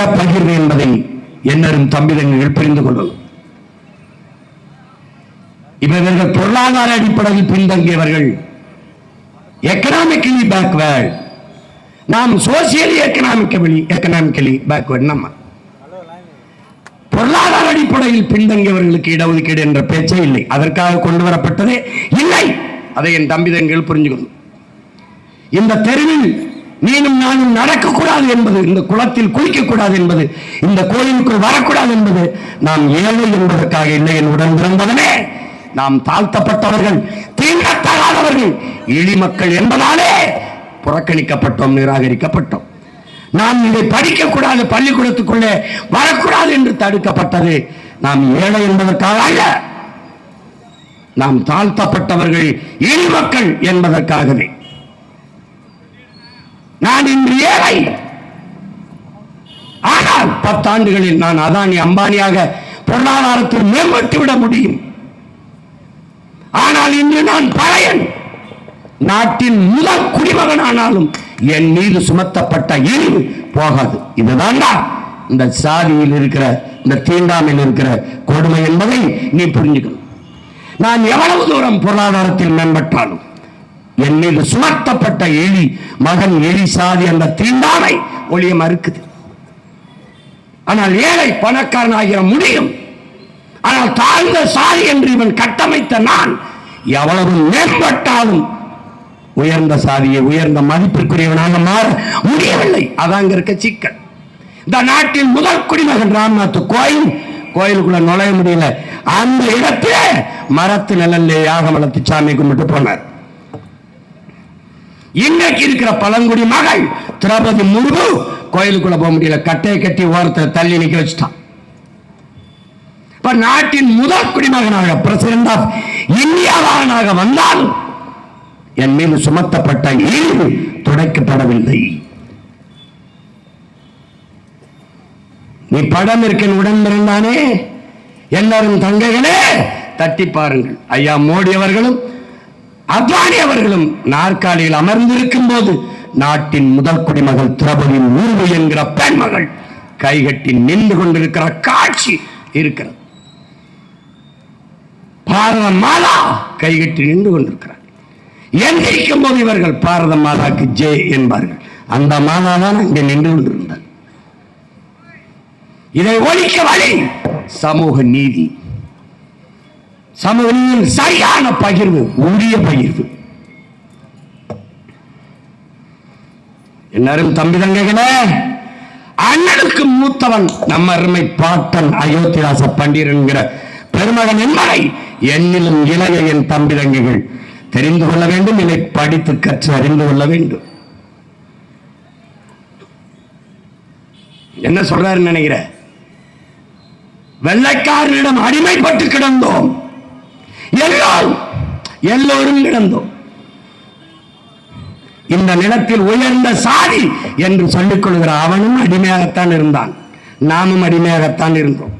இடப்பகிர்வு என்பதை என்னரும் தம்பிதங்கள் புரிந்து கொள்ளும். இவர்கள் பொருளாதார அடிப்படையில் பின்தங்கியவர்கள், எக்கனாமிக்கலி பேக்வேர்ட். நாம் சோசியலி எக்கனாமிக்கலி பேக்வேர்ட். நம்ம பொருளாதார அடிப்படையில் பின்தங்கியவர்களுக்கு இடஒதுக்கீடு என்ற பேச்சே இல்லை. அதற்காக கொண்டு வரப்பட்டதே இல்லை. அதை என் தம்பிதங்கள் புரிஞ்சுக்கணும். இந்த தெருவில் நீனும் நானும் நடக்கக்கூடாது என்பது, இந்த குளத்தில் குளிக்கக்கூடாது என்பது, இந்த கோயிலுக்குள் வரக்கூடாது என்பது நாம் ஏழை என்பதற்காக இல்லை. என் உடன் பிறந்தவனே, நாம் தாழ்த்தப்பட்டவர்கள், தீண்டத்தகாதவர்கள், இழி மக்கள் என்பதாலே புறக்கணிக்கப்பட்டோம், நிராகரிக்கப்பட்டோம். நாம் இதை படிக்கக்கூடாது, பள்ளிக்கூடத்துக்குள்ளே வரக்கூடாது என்று தடுக்கப்பட்டது நாம் ஏழை என்பதற்காக அல்ல, நாம் தாழ்த்தப்பட்டவர்கள், இழி மக்கள் என்பதற்காகவே. நான் இன்று ஏழை, ஆனால் 10 ஆண்டுகளில் நான் அதானி அம்பானியாக பொருளாதாரத்தில் மேம்பட்டு விட முடியும். ஆனால் இன்று நான் பழையன், நாட்டின் முதல் குடிமகன் ஆனாலும் என் மீது சுமத்தப்பட்ட இழிவு போகாது. இதுதான் இந்த சாதியில் இருக்கிற, இந்த தீண்டாமையில் இருக்கிற கொடுமை என்பதை நீ புரிஞ்சுக்கணும். நான் எவ்வளவு தூரம் பொருளாதாரத்தில் மேம்பட்டாலும் என் மீது சுமத்தப்பட்ட எலி மகன், எலி சாதி அந்த தீண்டாமை ஒளிய மறுக்குது. ஆனால் ஏழை பணக்காரன் ஆகிற முடியும். ஆனால் தாழ்ந்த சாதி என்று இவன் கட்டமைத்த நான் எவ்வளவு மேம்பட்டாலும் உயர்ந்த சாதியை, உயர்ந்த மதிப்பிற்குரியவனாக மாற முடியவில்லை. அதாங்க இருக்க சிக்கல். இந்த நாட்டில் முதல் குடிமகன் ராம்நாத் கோயிலுக்குள்ள நுழைய முடியல. அந்த இடத்திலே மரத்து நிழல்ல யாகம் வளர்த்து சாமி கும்பிட்டு போனார். இன்னைக்கு இருக்கிற பழங்குடி மகள் திரௌபதி முர்மு கோயிலுக்குள்ள போக முடியல, கட்டையை கட்டி ஓரத்தில் தள்ளி நிக்க வச்சுட்டான். இப்ப நாட்டின் முதல் குடிமகனாக, பிரசிடென்ட் ஆஃப் இந்தியாவாக வந்தாலும் என் மீது சுமத்தப்பட்ட இழிவு துடைக்கப்படவில்லை. நீ படம் இருக்கேன் உடன் பிறந்தானே, எல்லாரும் தங்கைகளே தட்டி பாருங்கள். ஐயா மோடி அவர்களும் அத்வானி அவர்களும் நாற்காலியில் அமர்ந்திருக்கும் போது நாட்டின் முதல் குடிமகள் திரௌபதி முர்மு என்கிற பெண்மகள் கைகட்டி நின்று கொண்டிருக்கிற காட்சி இருக்கிறது. பாரத மாதா கைகட்டி நின்று கொண்டிருக்கிறார். எந்திரிக்கும் போது இவர்கள் பாரத மாதாக்கு ஜே என்பார்கள். அந்த மாதா தான் அங்கே நின்று கொண்டிருந்தார். இதை ஒழிக்க வழி சமூக நீதி, சமூக நீதியின் சரியான பகிர்வு, உரிய பகிர்வு. எல்லாரும் தம்பி தங்கைகளே, அண்ணனுக்கு மூத்தவன் நம்ம அருமை பாட்டன் அயோத்திதாச பண்டிதர் என்கிற பெருமகன் என்பதை என்னிலும் இளைய என் தம்பி தங்கைகள் தெரிந்து கொள்ள வேண்டும். இதை படித்து கற்று அறிந்து கொள்ள வேண்டும். என்ன சொல்றாரு நினைக்கிற? வெள்ளைக்காரனிடம் அடிமைப்பட்டு கிடந்தோம், எல்லோரும் கிடந்தோம். இந்த நிலத்தில் உயர்ந்த சாதி என்று சொல்லிக் கொள்கிற அவனும் அடிமையாகத்தான் இருந்தான், நாமும் அடிமையாகத்தான் இருந்தோம்.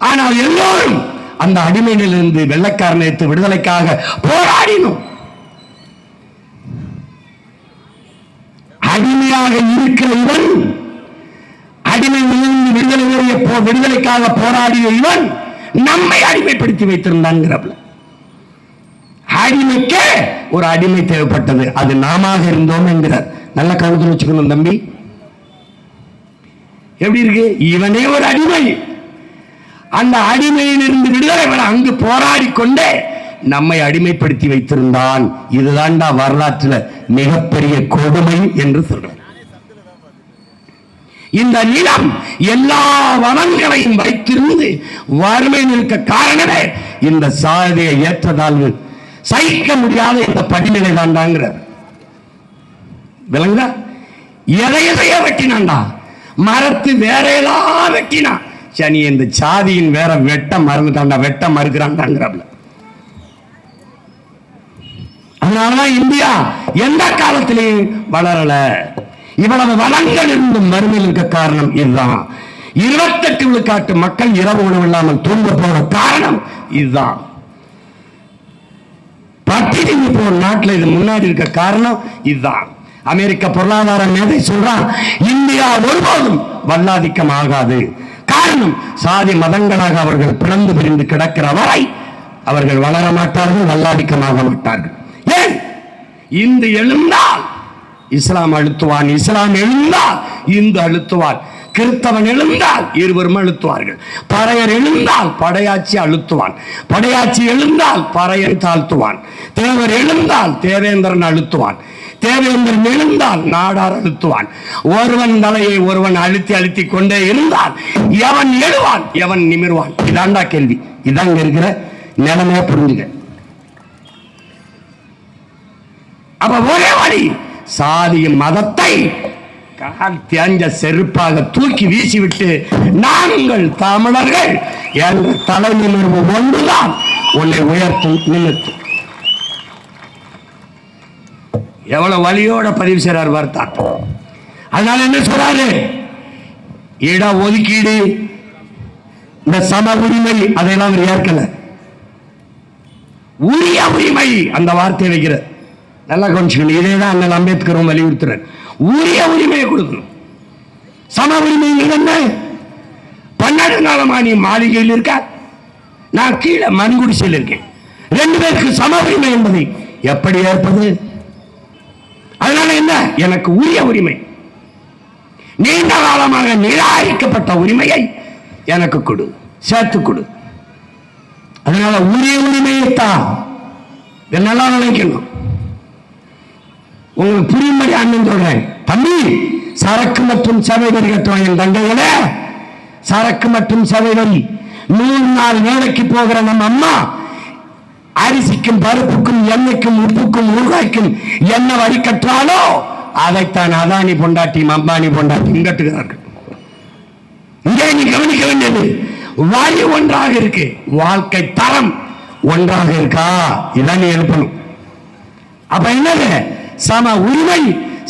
ஆனால் எல்லோரும் அந்த அடிமையிலிருந்து வெள்ளைக்காரனை விடுதலைக்காக போராடினோம். அடிமையாக இருக்கிற இவன், அடிமையிலிருந்து விடுதலைக்காக போராடிய இவன் நம்மை அடிமைப்படுத்தி வைத்திருந்தான். அடிமைக்கு ஒரு அடிமை தேவைப்பட்டது, அது நாம இருந்தோம் என்கிறார். நல்ல கவனத்தில் வச்சுக்கணும் தம்பி. எப்படி இருக்கு? இவனே ஒரு அடிமை. அந்த அடிமையிலிருந்து விடுதலை பெற அங்கு போராடி கொண்டே நம்மை அடிமைப்படுத்தி வைத்திருந்தான். இதுதான்டா வரலாற்றில் மிகப்பெரிய கொடுமை என்று சொல்றார். இந்த நிலம் எல்லா வளங்களையும் வைத்திருந்து வறுமையில் இருக்க காரணமே இந்த சாதியை ஏற்றதாழ்வு சகிக்க முடியாத இந்த படிநிலை தாண்டாங்கிறார். விளங்குதா? எதைய வெட்டினான்டா, மரத்து வேற எல்லாம் வெட்டினா. சனி இந்த சாதியின் வேற வெட்ட மறந்துட்டான்டா, வெட்ட மறுக்கிறான்டாங்கிறாப்ல. அதனாலதான் இந்தியா எந்த காலத்திலையும் வளரல. இவ்வளவு வளங்கள் இருந்தும் வறுமையில் இருக்க காரணம் இதுதான். 28 விழுக்காட்டு மக்கள் இரவு உணவு இல்லாமல் தூங்க போற காரணம் இதுதான். பட்டினி போற நாட்டில் இது முன்னாடி இருக்க காரணம் இதுதான். அமெரிக்க பொருளாதார மேதை சொல்றான், இந்தியா ஒருபோதும் வல்லாதிக்கம் ஆகாது. காரணம், சாதி மதங்களாக அவர்கள் பிளந்து பிரிந்து கிடக்கிற வரை அவர்கள் வளர மாட்டார்கள், வல்லாதிக்கமாக மாட்டார்கள். ஏன்? இந்து எழுந்தால் இஸ்லாம் அழுத்துவான், இஸ்லாம் எழுந்தால் இந்து அழுத்துவான், கிறிஸ்தவன் எழுந்தால் இருவரும் அழுத்துவார்கள், பறையர் எழுந்தால் படையாட்சி அழுத்துவான், படையாட்சி எழுந்தால் பறையன் தாழ்த்துவான், தேவர் எழுந்தால் தேவேந்திரன் அழுத்துவான், தேவேந்திரன் எழுந்தால் நாடார் அழுத்துவான். ஒருவன் தலையை ஒருவன் அழுத்தி அழுத்தி கொண்டே இருந்தால் எவன் எழுவான், எவன் நிமிர்வான்? இதாண்டா கேள்வி. இதாங்க இருக்கிற நிலைமையா புரிஞ்சுக்க. அப்ப ஒரே வழி, சாதியின் மதத்தை தேஞ்ச செருப்பாக தூக்கி வீசிவிட்டு நாங்கள் தமிழர்கள் என்ற தலை நிமிர்வு ஒன்றுதான் உன்னை உயர்த்தும், நிமிர்த்தும். எவ்வளவு வலியோட பதிவு செய்றார் வார்த்தை. அதனால என்ன சொல்றாரு? இட ஒதுக்கீடு, இந்த சம உரிமை, அதையெல்லாம் ஏற்கல. உரிய உரிமை அந்த வார்த்தை வைக்கிற நல்லா கொஞ்சம். இதே தான் அண்ணல் அம்பேத்கரும் வலியுறுத்துறார். உரிய உரிமையை கொடுக்கணும். சம உரிமை என்ன? 12 நாளமா நீ மாளிகையில் இருக்க, நான் கீழே மண்குடிசையில் இருக்கேன், 2 பேருக்கு சம உரிமை என்பதை எப்படி ஏற்பது? அதனால என்ன? எனக்கு உரிய உரிமை, நீண்ட காலமாக நிராகரிக்கப்பட்ட உரிமையை எனக்கு கொடு, சேர்த்து கொடு. அதனால உரிய உரிமையை தான் என்னெல்லாம் நினைக்கணும். உங்களுக்கு புரியும்படி அண்ணன் சொல்றேன். தம்பி, சரக்கு மற்றும் சேவை வரி கட்டுவாங்க என் தங்கைகளே, சரக்கு மற்றும் சேவை வரி. 100 நாள் வேலைக்கு போகிற நம்ம அம்மா அரிசிக்கும் பருப்புக்கும் எண்ணெய்க்கும் உப்புக்கும் ஊறுகாய்க்கும் என்ன வரி கட்டுறாலோ அதைத்தான் அதானி பொண்டாட்டியும் அம்பானி பொண்டாட்டியும் கட்டுகிறார்கள். இங்கே நீ கவனிக்க வேண்டியது, வரி ஒன்றாக இருக்கு, வாழ்க்கை தரம் ஒன்றாக இருக்கா? இதான் நீ எழுப்பணும். அப்ப என்னது? சம உரிமை,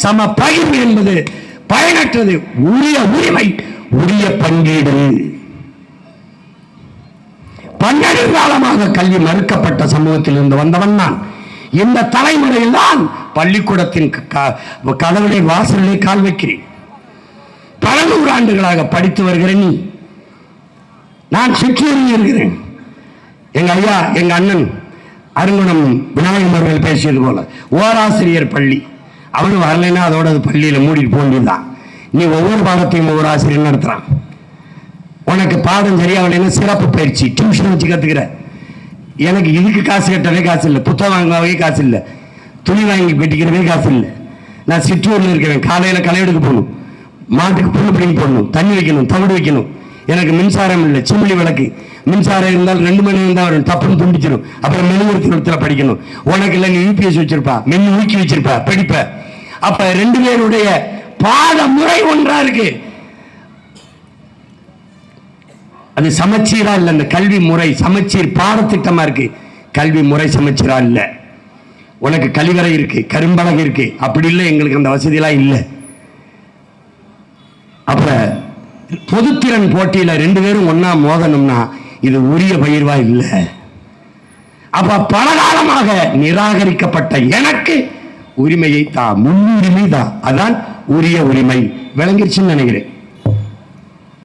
சம பகிர்வு என்பது பயனற்றது. உரிய உரிமை, உரிய பங்கீடு. 12 காலமாக கல்வி மறுக்கப்பட்ட சமூகத்தில் இருந்து வந்தவன் நான். இந்த தலைமுறையில் தான் பள்ளிக்கூடத்தின் கதவுகளை வாசலிலே கால் வைக்கிறேன். பல நூறாண்டுகளாக படித்து வருகிற நீ, நான் சுற்றி இருக்கிறேன். எங்க ஐயா, எங்க அண்ணன் அருங்குணம் விநாயகம் அவர்கள் பேசியது போல, ஓராசிரியர் பள்ளி, அவனு வரலைன்னா அதோட பள்ளியில மூடிட்டு போண்டிருந்தான். நீ ஒவ்வொரு பாடத்தையும் ஒவ்வொரு ஆசிரியர் நடத்துறான். உனக்கு பாடம் சரியாகலைன்னா சிறப்பு பயிற்சி, டியூஷன் வச்சு கத்துக்கிற. எனக்கு இதுக்கு காசு கட்டவே காசு இல்லை, புத்தகம் வாங்கவே காசு இல்லை, துணி வாங்கி வெட்டிக்கிறவே காசு இல்லை. நான் சிற்றூர்ல இருக்கிறேன். காலையில களை எடுக்க போகணும், மாட்டுக்கு புல்லு பிடிங்கி போடணும், தண்ணி வைக்கணும், தவிடு வைக்கணும். எனக்கு மின்சாரம் இல்லை, சிமிழி விளக்கு. மின்சாரம் இருந்தால் 2 மணி இருந்தால் வரும், தப்புன்னு துண்டிச்சிடும். அப்புறம் மெழுகுவர்த்தி படிக்கணும். உனக்கு இல்லை, நீ யூபிஎஸ் வச்சிருப்பா, மென்னு ஊக்கி வச்சிருப்பா, படிப்ப. அப்ப 2 பேருடைய பாட முறை ஒன்றா இருக்கு. அது சமச்சீரா இல்ல. அந்த கல்வி முறை சமச்சீர் பாடத்திட்டமா இருக்கு, கல்வி முறை சமச்சீரா இல்ல. உனக்கு கழிவறை இருக்கு, கரும்பலகை இருக்கு, அப்படி இல்லை. எங்களுக்கு அந்த வசதி எல்லாம் இல்லை. அப்ப பொதுத்திறன் போட்டியில 2 பேரும் ஒன்னா மோதணும்னா இது உரிய பகிர்வா இல்லை. அப்ப பல காலமாக நிராகரிக்கப்பட்ட எனக்கு உரிமையை தான், முன்னுரிமை தான். அதான் உரிய உரிமை. விளங்கிருச்சுன்னு நினைக்கிறேன்.